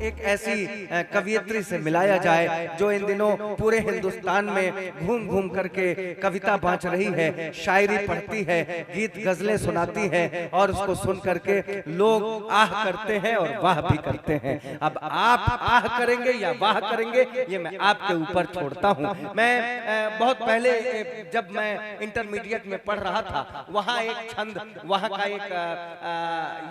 एक ऐसी कवियत्री से मिलाया जाए जो इन दिनों पूरे हिंदुस्तान में घूम घूम करके कविता बांट रही है, शायरी पढ़ती है, गीत गजलें सुनाती है और उसको सुन करके लोग आह करते हैं और वाह भी करते हैं। अब आप आह करेंगे या वाह करेंगे ये मैं आपके ऊपर छोड़ता हूँ। मैं बहुत पहले जब मैं इंटरमीडिएट में पढ़ रहा था वहाँ एक छंद, वहाँ का एक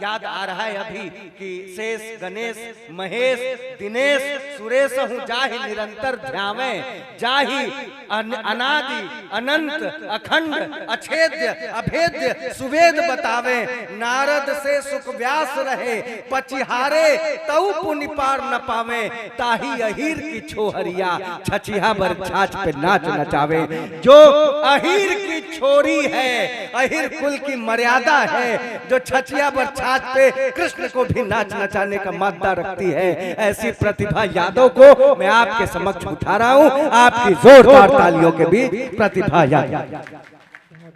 याद आ रहा है अभी कि शेष गणेश महेश दिनेश सुरेश हूँ जाहि निरंतर ध्यावे, जाहि अनादि अनंत अखंड अछेद्य अभेद्य सुवेद बतावे, नारद से सुख व्यास रहे पचिहारे तऊ पुनि पार न पावे, ताही अहीर की छोहरिया छचिहा बर छाछ पे नाच नचावे। जो अहीर की छोरी है, अहीर कुल की मर्यादा है, जो छचिया बर छाछ पे कृष्ण को भी नाच नचाने का मादा रखती है, ऐसी प्रतिभा यादव को मैं आपके समक्ष उठा रहा हूँ। आपकी जोरदार तालियों के बीच प्रतिभा यादव।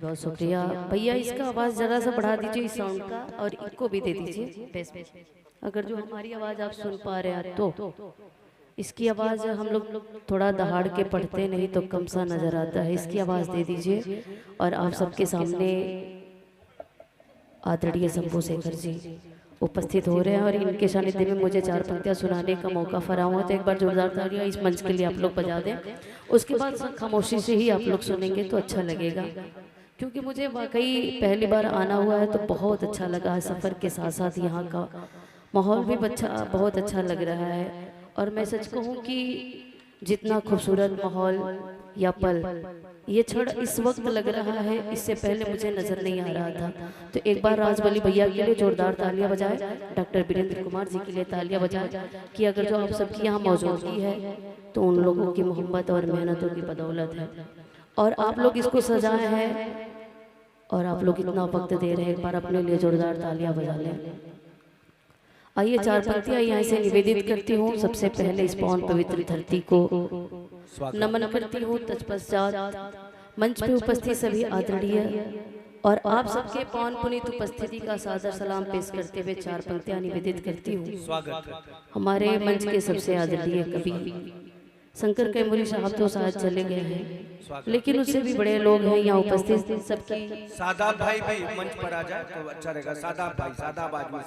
बहुत शुक्रिया भैया। इसका आवाज जरा सा बढ़ा दीजिए इस साउंड का, और इनको भी दे दीजिए। अगर जो हमारी आवाज आप सुन पा रहे हैं तो इसकी आवाज हम लोग थोड़ा दहाड़ के पढ़ते नहीं तो कम सा नजर आता है। इसकी आवाज दे दीजिए। और आप सबके सामने आदरणीय शंभू शेखर जी उपस्थित हो रहे हैं और इनके सानिध्य में मुझे 4 पंक्तियां सुनाने का मौका फरा हुआ। तो एक बार जोरदार तालियां इस मंच के लिए आप लोग बजा दें। उसके बाद खामोशी से ही आप लोग सुनेंगे तो अच्छा लगेगा, क्योंकि मुझे वाकई पहली बार आना हुआ है तो बहुत अच्छा लगा है। सफ़र के साथ साथ यहाँ का माहौल भी बहुत अच्छा लग रहा है। और मैं सच कहूँ कि जितना खूबसूरत माहौल या पल ये क्षण इस वक्त लग रहा है, इससे पहले मुझे नजर नहीं आ रहा था। तो एक बार राजबली भैया के लिए जोरदार तालियां बजाएं, डॉक्टर वीरेंद्र कुमार जी के लिए तालियां बजाएं कि अगर जो आप सबकी यहाँ मौजूदगी है तो उन लोगों की मोहब्बत और मेहनतों की बदौलत है। और आप लोग इसको सजाए हैं और आप लोग इतना वक्त दे रहे हैं। एक बार अपने लिए जोरदार तालियां बजा लें। आइए 4 पंक्तियां यहाँ से निवेदित करती हूँ। सबसे पहले इस पावन पवित्र धरती को नमन करती हूँ। तत्पश्चात मंच पे उपस्थित सभी आदरणीय और आप सबके पावन पुनीत उपस्थिति का सादर सलाम पेश करते हुए 4 पंक्तियां निवेदित करती हूँ। हमारे मंच के सबसे आदरणीय कवि शंकर कैमुरी साहब तो शायद चले गए हैं, लेकिन उससे भी बड़े लोग हैं यहाँ उपस्थित। सबकी सादाब भाई भी मंच पर आ जाए तो अच्छा रहेगा। सादाब भाई, सादाब आदमी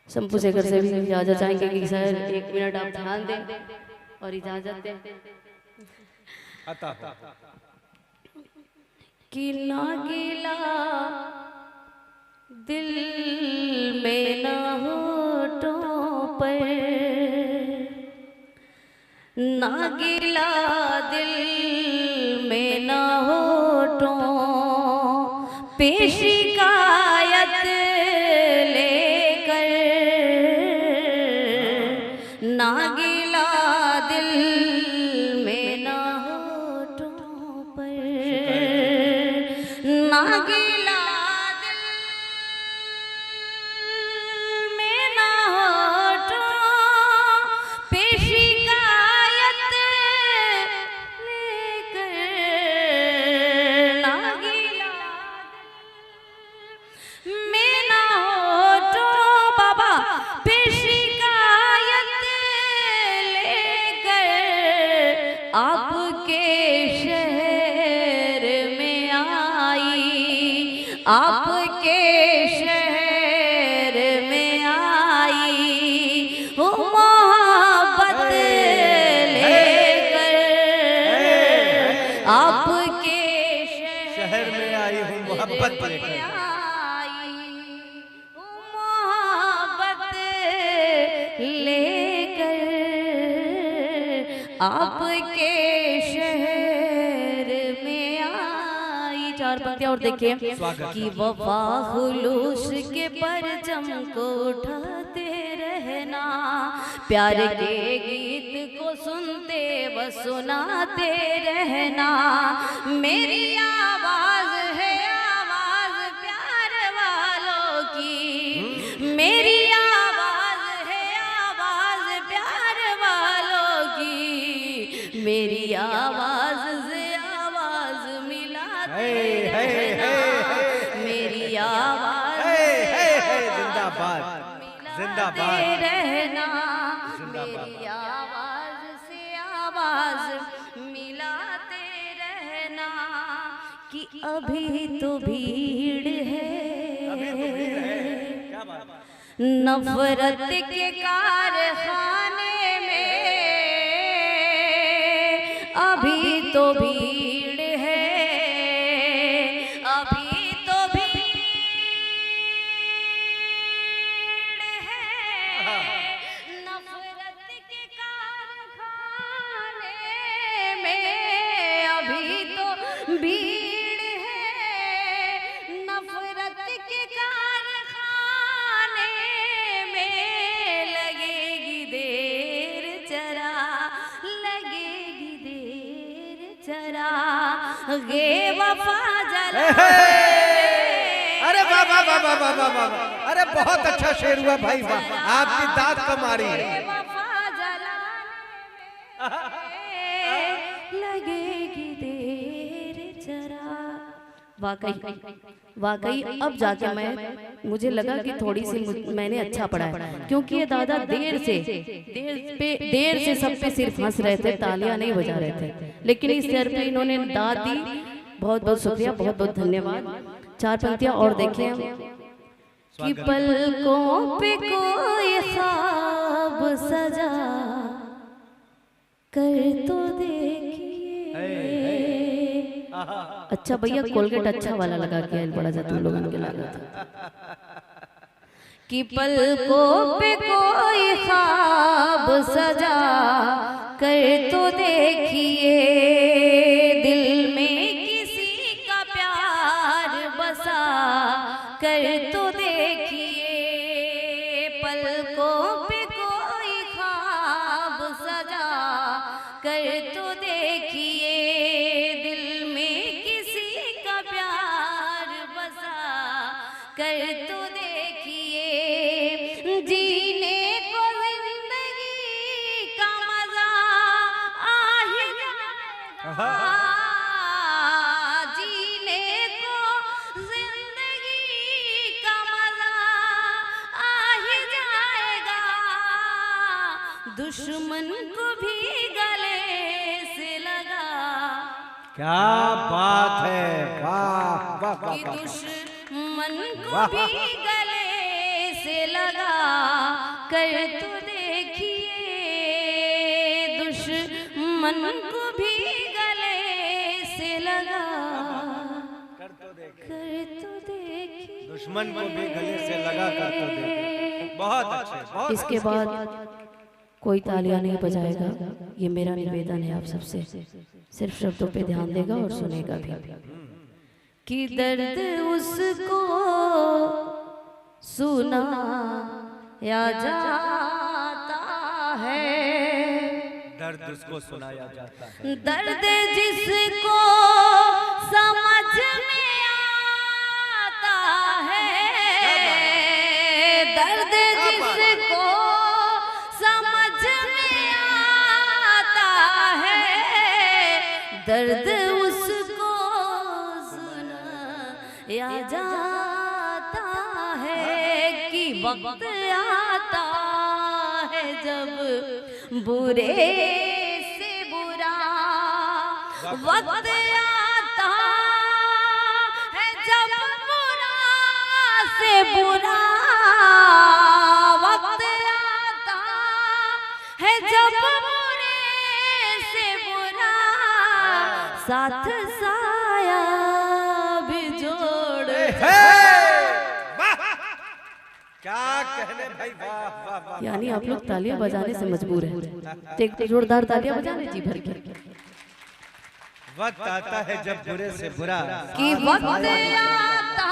शंभू शेखर से भी इजाजत चाहेंगे कि सर 1 मिनट आप ध्यान दें और इजाजत दें कि ना गिला दिल में ना होठों पर, ना गिला दिल में ना होठों पे शिकायत लेकर, ना गिला दिल में ना होठों पर, ना गिला दिल में ना होठों पे शिकायत लेकर, ना गिला दिल में ना होठों बाबा पे शिकायत लेकर, आपके शहर में आई, आपके शहर में आई हो मोहब्बत लेकर, आपके शहर में आई हूँ मोहब्बत लेकर, मोहब्बत लेकर आपके शहर में आई। 4 पंक्तियां और देखिए कि वफा खुलूस के परचम को उठाते रहना, प्यार के गीत को सुनते व सुनाते रहना, मेरी आवाज है आवाज प्यार वालों की, मेरी आवाज है आवाज प्यार वालों की, मेरी आवाज से आवाज मिलाते रहना, मेरी आवाज जिंदाबाद जिंदाबाद रहना, मेरी आवाज से आवाज मिलाते रहना कि अभी तो भीड़ है, नफरत के कारखाने में अभी तो भीड़ है, अभी तो भीड़ है, नफरत के कारखाने में अभी तो भीड़ है, नफरत के कारखाने में लगेगी देर जरा, लगेगी देर जरा, गे वफा जला। अरे वाह वाह वाह वाह वाह वाह वाह, अरे बहुत अच्छा शेर हुआ भाई, वाह, आपकी दाद कमारी है। वफा जलाने लगेगी देर जरा। वाकई अब जाके मुझे लगा कि थोड़ी सी मैंने अच्छा पढ़ा है, क्योंकि ये दादा देर से सब पे सिर्फ हंस रहे थे, तालियां नहीं बजा रहे थे, लेकिन इस शेर पे इन्होंने दाद दी। बहुत बहुत शुक्रिया, बहुत बहुत धन्यवाद। 4 पंक्तियां और देखिए कि पलकों पे कोई ख्वाब सजा कर तो देखिए। अच्छा भैया कोलगेट अच्छा वाला लगा के बड़ा जा तुम लोगों के लगा था कि पलकों पे कोई ख्वाब सजा कर तो देखिए, दिल में किसी का प्यार बसा कर तो देखिए, पलकों पे कोई ख्वाब सजा कर तो देखिए, दिल में किसी का प्यार बसा कर तो देखिए, जीने को जिंदगी का मजा आ ही जाएगा, जीने को जिंदगी का मजा आ ही जाएगा, दुश्मन को भी गले से लगा। क्या बात है, वाह वाह वाह, कि दुश्मन को भी गले से लगा कर तो देखिए, दुश्मन को भी गले से लगा कर तो देखिए, दुश्मन को भी गले से लगा कर तो देखिए। बहुत अच्छे, बहुत इसके बाद कोई तालियां नहीं बजाएगा, ये मेरा निवेदन है आप सबसे, सिर्फ शब्दों पे ध्यान देगा और सुनेगा भी। कि दर्द उसको सुना या जाता है, दर्द उसको सुनाया जाता है, दर्द जिसको समझ में आता है, दर्द जिसको समझ में आता है, दर्द उसको सुना या जाता है, कि वक्त आता है जब बुरे से बुरा, वक्त आता है जब बुरा से बुरा, वक्त आता है जब बुरे से बुरा, साथ साया भी जोड़। क्या कहने भाई, वाह वाह वाह। यानी आप लोग तालियां बजाने से मजबूर हैं, तो एक जोरदार तालियां बजाने जी भर के। वक्त आता है जब बुरे से बुरा, कि वक्त आता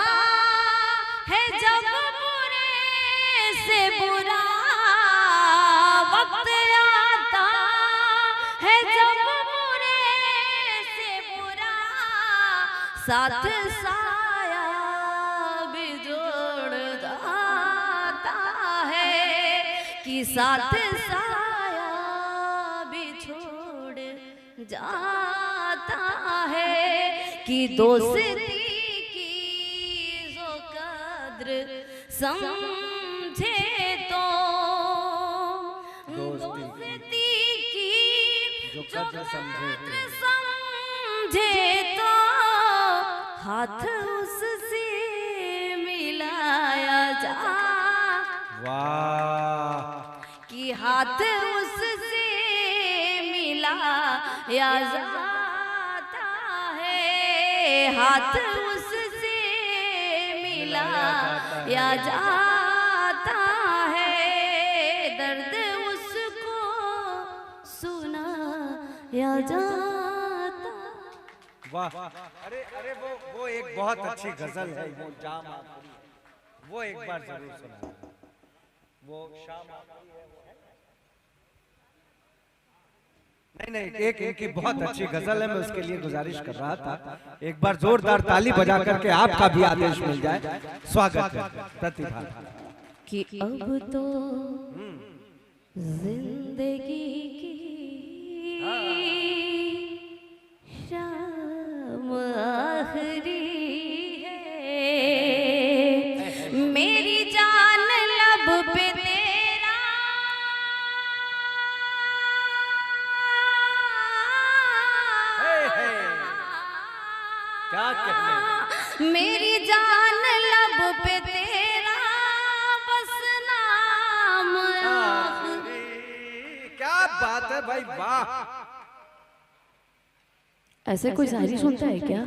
है जब बुरे से बुरा, वक्त आता है जब बुरे से बुरा, साथ साया भी जोड़ जाता है, कि साथ साया भी छोड़ जाता है, कि दोस्ती की जो कद्र समझे तो पुत्र समझे तो हाथ उससे मिलाया जा। वाह, कि हाथ उससे मिलाया जाता है, हाथ उससे मिलाया जाता है, दर्द उसको सुनाया जाता। वाह, अरे अरे वो एक बहुत अच्छी गजल है, वो जाम आखिरी, वो एक बार जरूर सुना। वो शाम आखिरी है, वो है? नहीं, एक इनकी बहुत अच्छी गजल है, मैं उसके लिए गुजारिश कर रहा था, एक बार जोरदार ताली बजा करके आपका भी आदेश मिल जाए। स्वागत है प्रतिभा। कि अब तो जिंदगी की शाम आखिरी है, मेरी जान लब पे तेरा, क्या कहने, मेरी जान लब पे तेरा, बस नाम आखिरी। क्या बात है भाई, वाह। ऐसे कोई शायरी सुनता है क्या?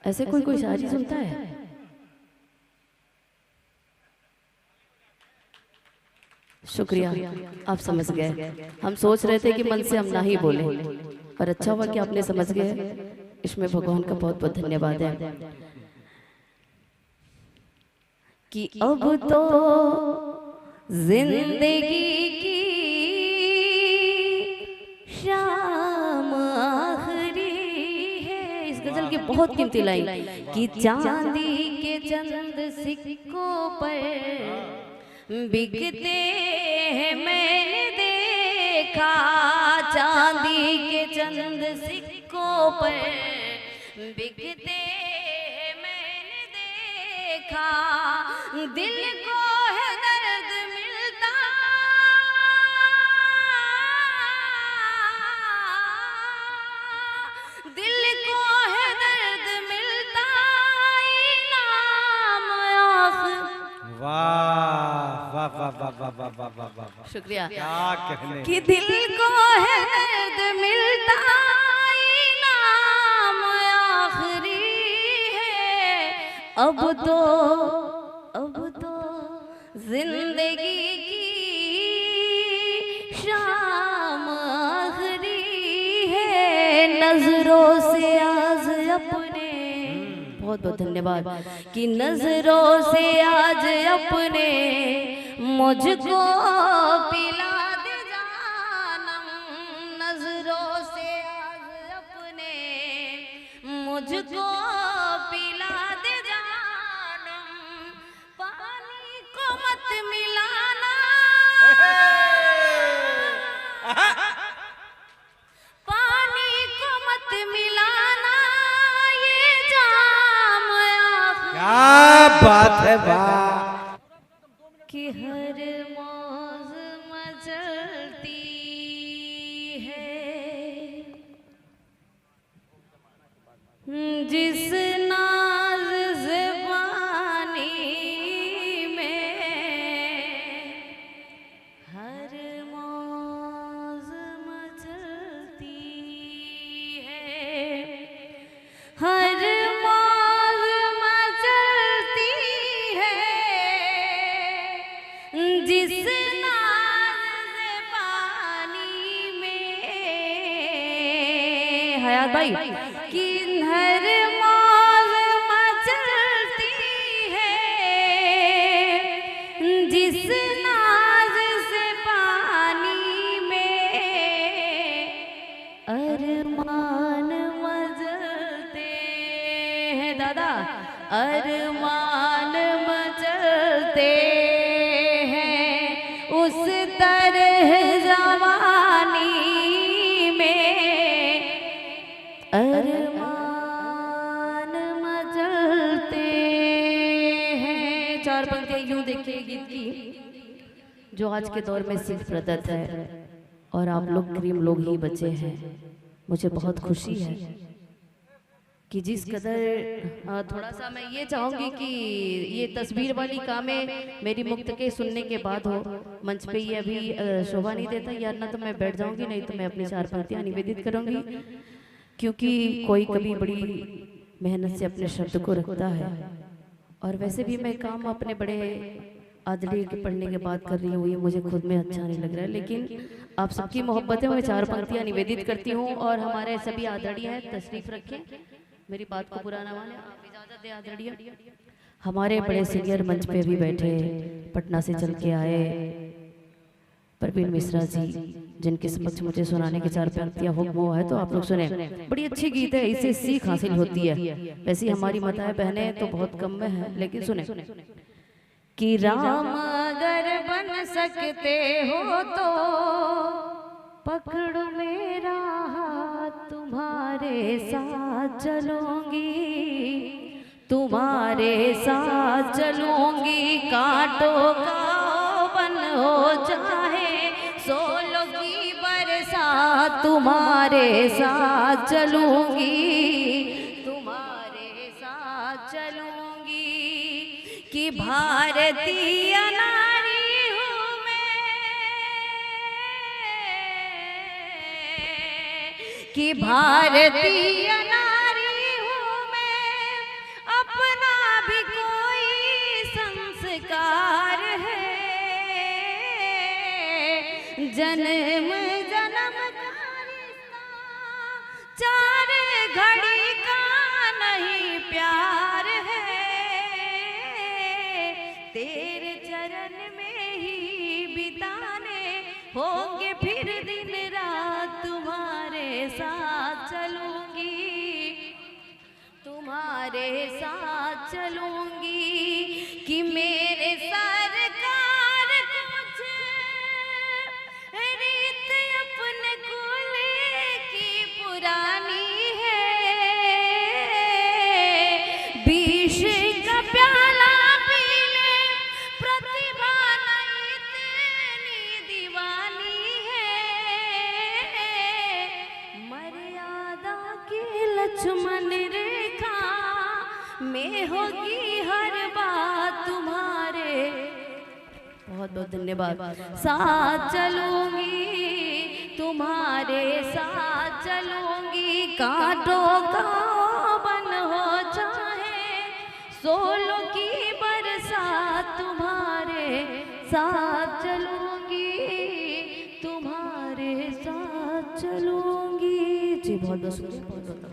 ऐसे कोई शायरी सुनता है? शुक्रिया, आप समझ गए। हम सोच रहे थे कि मन से हम ना ही बोले, और अच्छा हुआ कि आपने समझ गए। इसमें भगवान का बहुत बहुत धन्यवाद है। कि अब तो जिंदगी की शाम आखिरी है। इस गजल की बहुत कीमती लाइन, कि चांदी के चंद सिक्कों पर बिकते हैं, मैंने देखा, चांदी के चंद सिक्कों पर बिकते हैं, मैंने देखा, दिल को है दर्द मिलता, दिल को है दर्द मिलता, इनाम आखिर। वाह वाह वाह वाह वाह वाह वाह वाह वाह, शुक्रिया। क्या कहने। कि दिल को है दर्द मिलता, इनाम आखिरी है, अब तो जिंदगी की शाम आखिरी है, नजरों से आज अपने, बहुत बहुत धन्यवाद, कि नजरों से आज अपने मुझको पिला दे जानम, नजरों से आज अपने मुझको पिला दे जानम, पानी को मत मिलाना, पानी को मत मिलाना, ये जाम आखिरी। क्या बात है, वाह। कि हर मौज मचलती है, जिस नाज से पानी में, हर मौज मचलती है, हर मौज मचलती है, जिस नाज से पानी में, हयात भाई, कि हर मौज मचलती है, जिस नाज से पानी में, अरमान मचलते हैं दादा, अरमान मचलते हैं, उस तरह जवानी में, अरमान मचलते हैं। चार पंक्तियां यूं देखिए गीत की, जो आज के दौर में सिर्फ प्रदत्त है। और आप लोग क्रीम लोग ही बचे हैं। मुझे बहुत खुशी है कि जिस कदर थोड़ा सा मैं ये चाहूँगी कि ये तस्वीर वाली कामें मेरी मुक्त के सुनने के बाद हो। मंच पे ये अभी शोभा नहीं देता यार, ना तो मैं बैठ जाऊँगी, नहीं तो मैं अपनी 4 पंक्तियाँ निवेदित करूँगी, क्योंकि कोई कभी बड़ी मेहनत से अपने शब्द को रखता है। और वैसे भी मैं काम अपने बड़े आदरणीय के पढ़ने के बाद कर रही हूँ, ये मुझे खुद में अच्छा नहीं लग रहा है, लेकिन आप सबकी मोहब्बतें मैं 4 पंक्तियाँ निवेदित करती हूँ। और हमारे सभी आदरणीय हैं, तशरीफ रखें, मेरी बात को बुरा ना माने, आप इजाजत दें आदरणीय। हमारे बड़े सीनियर मंच पे भी बैठे, पटना से चल के आए प्रवीण मिश्रा जी, जिनके समक्ष मुझे सुनाने के 4 पंक्तियां हुक्म हुआ है, तो आप लोग सुने। बड़ी अच्छी गीत है, इससे सीख हासिल होती है। वैसे हमारी माताएं बहनें तो बहुत कम में है, लेकिन सुने कि राम अगर बन सकते हो तो पकड़ो मेरा हाथ, तुम्हारे साथ चलूंगी, तुम्हारे साथ चलूंगी, कांटों का बन हो चाहे सोलों की बरसात, तुम्हारे साथ चलूंगी, तुम्हारे साथ चलूंगी, कि भारतीय नारी हूँ मैं, कि भारतीय नारी हूँ मैं, अपना भी कोई संस्कार है, जन्म जन्म का रिश्ता, 4 घड़ी का नहीं प्यार है, तेरे चरण में ही बिताने होंगे फिर दिन रात, तुम्हारे साथ चलूंगी, तुम्हारे साथ चलूंगी, कि मेरे सरकार कुछ रीत अपने कुल की पुरानी है, विष का प्याला लक्ष्मण रेखा में होगी हर बात, तुम्हारे बहुत बहुत धन्यवाद साथ चलूंगी, तुम्हारे साथ चलूंगी, कांटों का बन हो चाहे सोलों की बरसात, तुम्हारे साथ चलूंगी, तुम्हारे साथ चलूंगी। जी बहुत बहुत शुक्रिया, बहुत बहुत